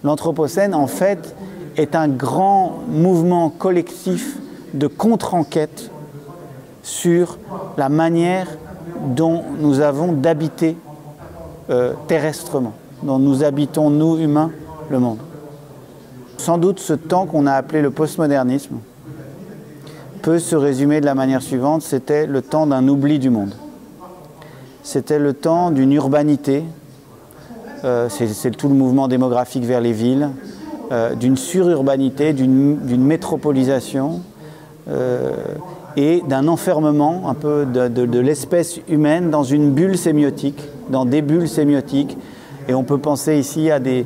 L'Anthropocène, en fait, est un grand mouvement collectif de contre-enquête sur la manière dont nous avons d'habiter terrestrement, dont nous habitons, nous humains, le monde. Sans doute ce temps qu'on a appelé le postmodernisme peut se résumer de la manière suivante: c'était le temps d'un oubli du monde. C'était le temps d'une urbanité, c'est tout le mouvement démographique vers les villes, d'une sururbanité, d'une métropolisation et d'un enfermement un peu de l'espèce humaine dans une bulle sémiotique, dans des bulles sémiotiques. Et on peut penser ici à des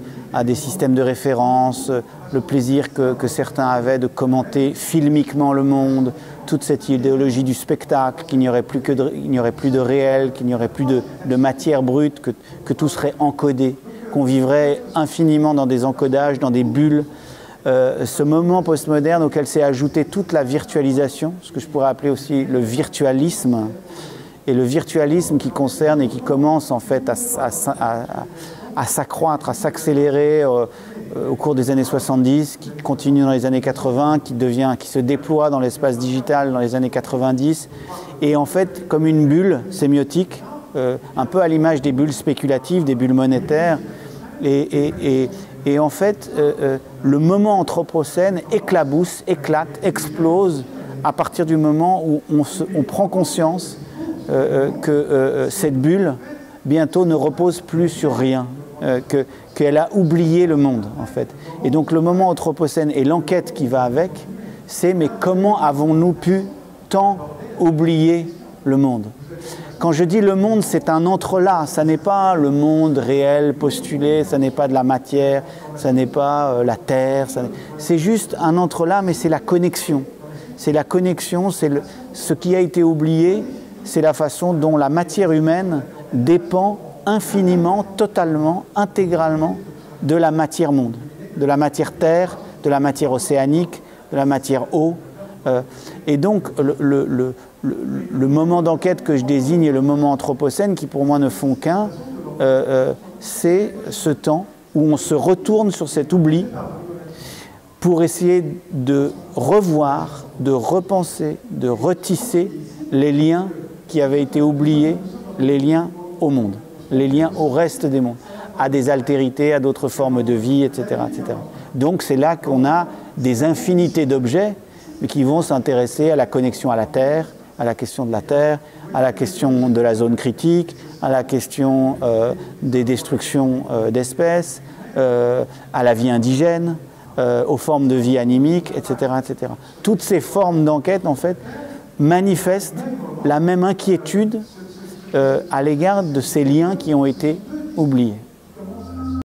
systèmes de référence, le plaisir que certains avaient de commenter filmiquement le monde, toute cette idéologie du spectacle, qu'il n'y aurait plus de réel, qu'il n'y aurait plus de matière brute, que tout serait encodé, qu'on vivrait infiniment dans des encodages, dans des bulles. Ce moment postmoderne auquel s'est ajoutée toute la virtualisation, ce que je pourrais appeler aussi le virtualisme, et le virtualisme qui concerne et qui commence en fait à s'accroître, à s'accélérer au cours des années 70, qui continue dans les années 80, qui se déploie dans l'espace digital dans les années 90, et en fait comme une bulle sémiotique, un peu à l'image des bulles spéculatives, des bulles monétaires, et en fait le moment anthropocène éclabousse, éclate, explose à partir du moment où on prend conscience que cette bulle bientôt ne repose plus sur rien, qu'elle a oublié le monde en fait. Et donc le moment anthropocène et l'enquête qui va avec, c'est mais comment avons-nous pu tant oublier le monde? Quand je dis le monde, c'est un entrelac, ça n'est pas le monde réel postulé, ça n'est pas de la matière, ça n'est pas la terre, c'est juste un entrelac, mais c'est la connexion. C'est la connexion, c'est ce qui a été oublié, c'est la façon dont la matière humaine dépend infiniment, totalement, intégralement de la matière monde, de la matière terre, de la matière océanique, de la matière eau. Et donc le moment d'enquête que je désigne et le moment anthropocène, qui pour moi ne font qu'un, c'est ce temps où on se retourne sur cet oubli pour essayer de revoir, de repenser, de retisser les liens qui avaient été oubliés, les liens au monde, les liens au reste des mondes, à des altérités, à d'autres formes de vie, etc., etc. Donc c'est là qu'on a des infinités d'objets qui vont s'intéresser à la connexion à la Terre, à la question de la Terre, à la question de la zone critique, à la question des destructions d'espèces, à la vie indigène, aux formes de vie animique, etc., etc. Toutes ces formes d'enquête, en fait, manifestent la même inquiétude à l'égard de ces liens qui ont été oubliés.